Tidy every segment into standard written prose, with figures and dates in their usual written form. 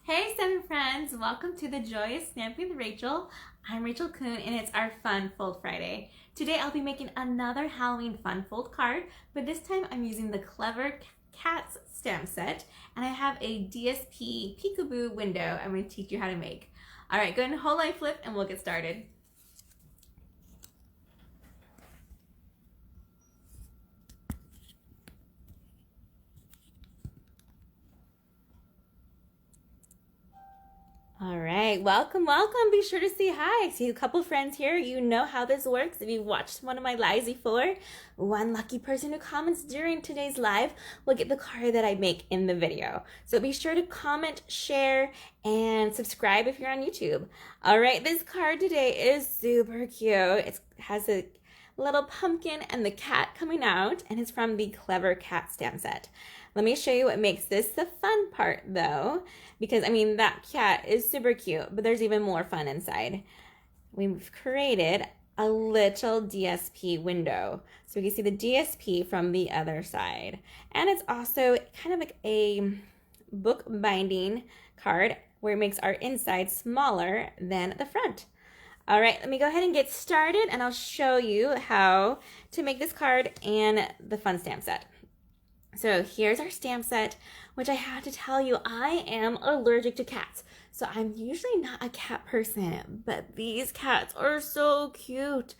Hey Stampin' friends, welcome to the Joyous Stamping with Rachel. I'm Rachael Coon and it's our Fun Fold Friday. Today I'll be making another Halloween Fun Fold card, but this time I'm using the Clever Cats stamp set and I have a DSP peekaboo window I'm going to teach you how to make. Alright, go ahead and hold line flip and we'll get started. All right, welcome. Be sure to say hi. I see a couple friends here. You know how this works. If you've watched one of my lives before, one lucky person who comments during today's live will get the card that I make in the video. So be sure to comment, share, and subscribe if you're on YouTube. All right, this card today is super cute. It has a little pumpkin and the cat coming out, and it's from the Clever Cat stamp set. Let me show you what makes this the fun part though, because I mean that cat is super cute, but there's even more fun inside. We've created a little DSP window, so we can see the DSP from the other side, and it's also kind of like a book binding card where it makes our inside smaller than the front. All right, let me go ahead and get started and I'll show you how to make this card and the fun stamp set. So here's our stamp set, which I have to tell you, I am allergic to cats. So I'm usually not a cat person, but these cats are so cute.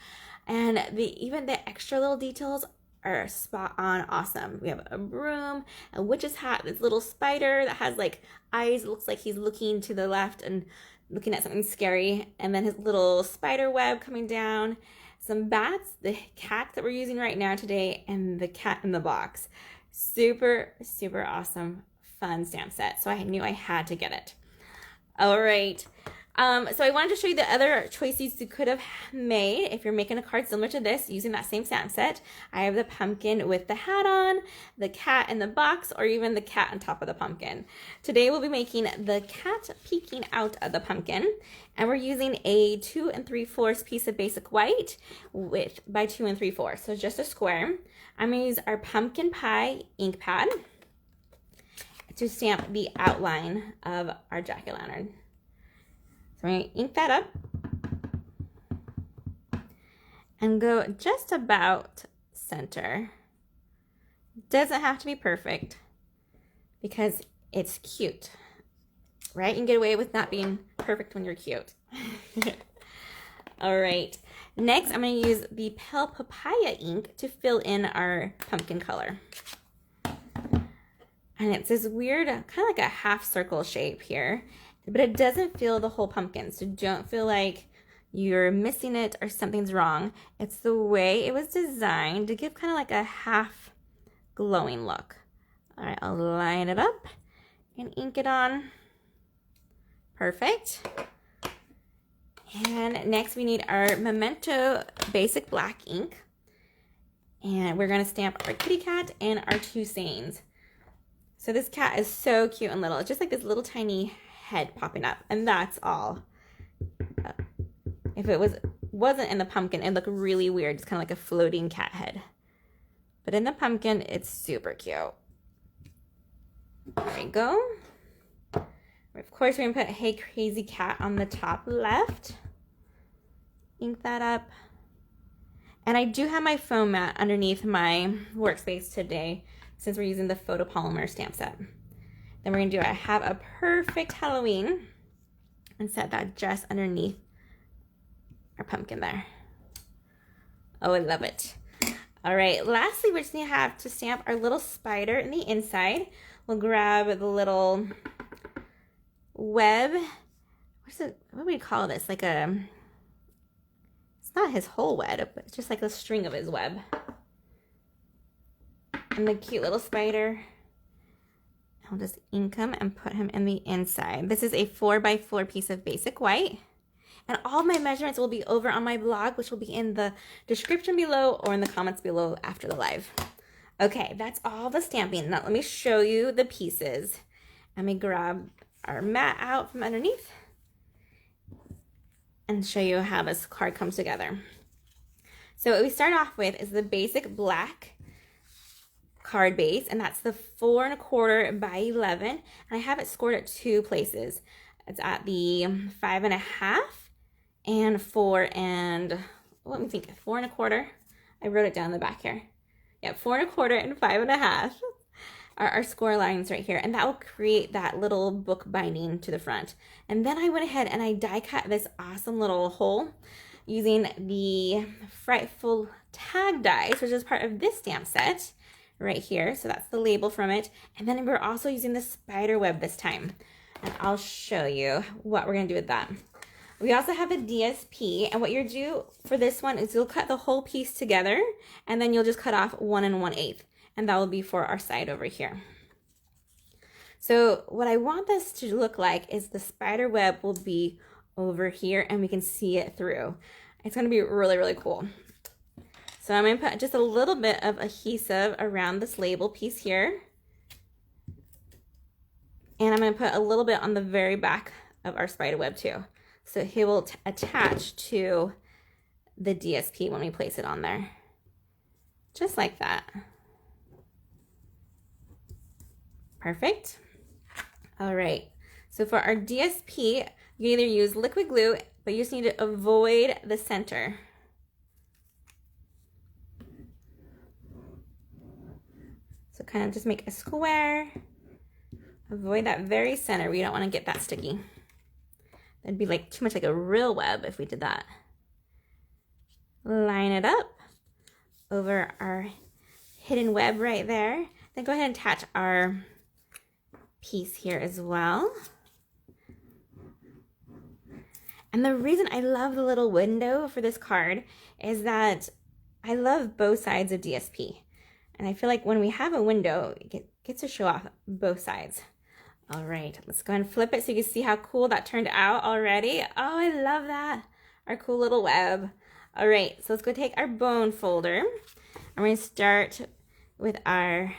And even the extra little details are spot on awesome. We have a broom, a witch's hat, this little spider that has like eyes, looks like he's looking to the left and looking at something scary, and then his little spider web coming down, some bats, the cat that we're using right now today, and the cat in the box. Super, super awesome, fun stamp set. So I knew I had to get it. All right. So I wanted to show you the other choices you could have made if you're making a card similar to this using that same stamp set. I have the pumpkin with the hat on, the cat in the box, or even the cat on top of the pumpkin. Today we'll be making the cat peeking out of the pumpkin, and we're using a 2 3/4 piece of basic white with by 2 3/4, so just a square. I'm going to use our pumpkin pie ink pad to stamp the outline of our jack-o'-lantern. So I'm going to ink that up and go just about center. Doesn't have to be perfect because it's cute, right? You can get away with not being perfect when you're cute. All right, next I'm going to use the pale papaya ink to fill in our pumpkin color. And it's this weird, kind of like a half circle shape here, but it doesn't fill the whole pumpkin, so don't feel like you're missing it or something's wrong. It's the way it was designed to give kind of like a half glowing look. All right, I'll line it up and ink it on. Perfect. And next we need our Memento basic black ink, and we're going to stamp our kitty cat and our 2 sayings. So this cat is so cute and little. It's just like this little tiny head popping up, and that's all. If it wasn't in the pumpkin, it'd look really weird. It's kind of like a floating cat head. But in the pumpkin, it's super cute. There we go. Of course, we're going to put Hey Crazy Cat on the top left. Ink that up. And I do have my foam mat underneath my workspace today since we're using the photopolymer stamp set. Then we're going to do have a perfect Halloween and set that just underneath our pumpkin there. Oh, I love it. All right, lastly, we're just going to have to stamp our little spider in the inside. We'll grab the little web. What do we call this? Like it's not his whole web, but it's just like a string of his web. And the cute little spider. I'll just ink him and put him in the inside. This is a 4x4 piece of basic white. And all my measurements will be over on my blog, which will be in the description below or in the comments below after the live. Okay, that's all the stamping. Now let me show you the pieces. Let me grab our mat out from underneath and show you how this card comes together. So what we start off with is the basic black card base, and that's the 4¼ by 11. And I have it scored at 2 places. It's at the 5½ and 4 and, let me think, 4¼ I wrote it down in the back here. Yeah, 4¼ and 5½ are our score lines right here, and that will create that little book binding to the front. And then I went ahead and I die cut this awesome little hole using the Frightful Tag Dies, which is part of this stamp set right here. So that's the label from it. And then we're also using the spider web this time. And I'll show you what we're gonna do with that. We also have a DSP, and what you'll do for this one is you'll cut the whole piece together, and then you'll just cut off 1 1/8, and that will be for our side over here. So what I want this to look like is the spider web will be over here, and we can see it through. It's gonna be really, really cool. So I'm gonna put just a little bit of adhesive around this label piece here, and I'm gonna put a little bit on the very back of our spider web too. So he will attach to the DSP when we place it on there. Just like that. Perfect. All right. So for our DSP, you either use liquid glue, but you just need to avoid the center. So kind of just make a square. Avoid that very center. We don't want to get that sticky. That'd be like too much like a real web if we did that. Line it up over our hidden web right there. Then go ahead and attach our piece here as well. And the reason I love the little window for this card is that I love both sides of DSP. And I feel like when we have a window, it gets to show off both sides. All right, let's go ahead and flip it so you can see how cool that turned out already. Oh, I love that. Our cool little web. All right, so let's go take our bone folder. I'm going to start with our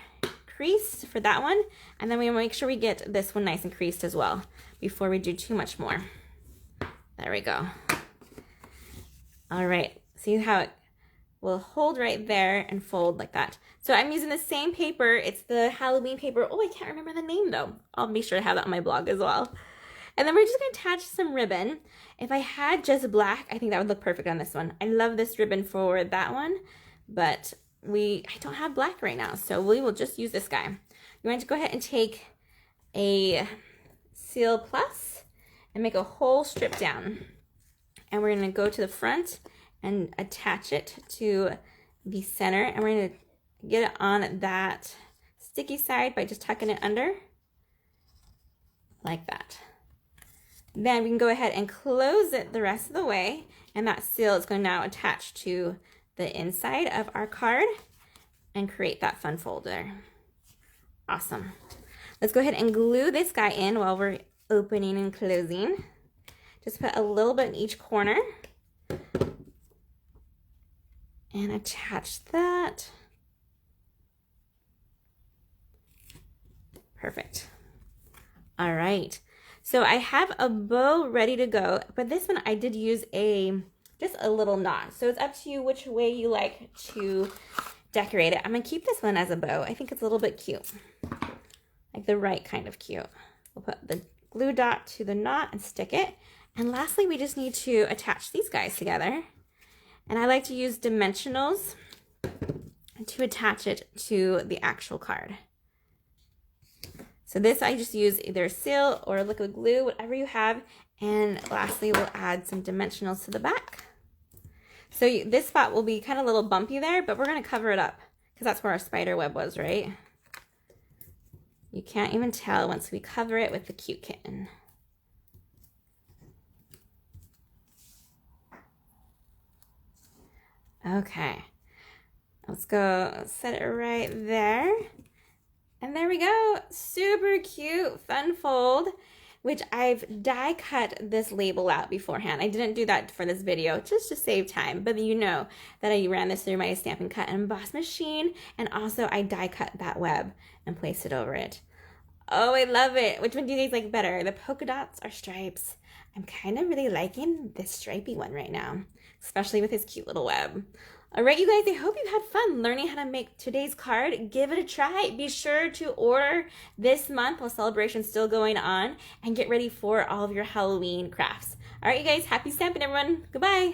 crease for that one. And then we want to make sure we get this one nice and creased as well before we do too much more. There we go. All right, see how it will hold right there and fold like that. So I'm using the same paper. It's the Halloween paper. Oh, I can't remember the name though. I'll be sure to have that on my blog as well. And then we're just gonna attach some ribbon. If I had just black, I think that would look perfect on this one. I love this ribbon for that one, but I don't have black right now, so we will just use this guy. You want to go ahead and take a Seal Plus and make a whole strip down. And we're gonna go to the front and attach it to the center, and we're going to get it on that sticky side by just tucking it under like that. Then we can go ahead and close it the rest of the way, and that seal is going to now attach to the inside of our card and create that fun folder. Awesome. Let's go ahead and glue this guy in while we're opening and closing. Just put a little bit in each corner and attach that. Perfect. All right. So I have a bow ready to go, but this one I did use just a little knot. So it's up to you which way you like to decorate it. I'm gonna keep this one as a bow. I think it's a little bit cute, like the right kind of cute. We'll put the glue dot to the knot and stick it. And lastly, we just need to attach these guys together. And I like to use dimensionals to attach it to the actual card. So this I just use either seal or liquid glue, whatever you have. And lastly, we'll add some dimensionals to the back. So this spot will be kind of a little bumpy there, but we're gonna cover it up because that's where our spider web was, right? You can't even tell once we cover it with the cute kitten. Okay, let's go set it right there. And there we go, super cute fun fold, which I've die cut this label out beforehand. I didn't do that for this video just to save time, but you know that I ran this through my Stampin' Cut and Emboss machine, and also I die cut that web and placed it over it. Oh, I love it. Which one do you guys like better, the polka dots or stripes? I'm kind of really liking this stripey one right now, especially with his cute little web. All right, you guys, I hope you had fun learning how to make today's card. Give it a try. Be sure to order this month while celebration's still going on and get ready for all of your Halloween crafts. All right, you guys, happy stamping, everyone. Goodbye.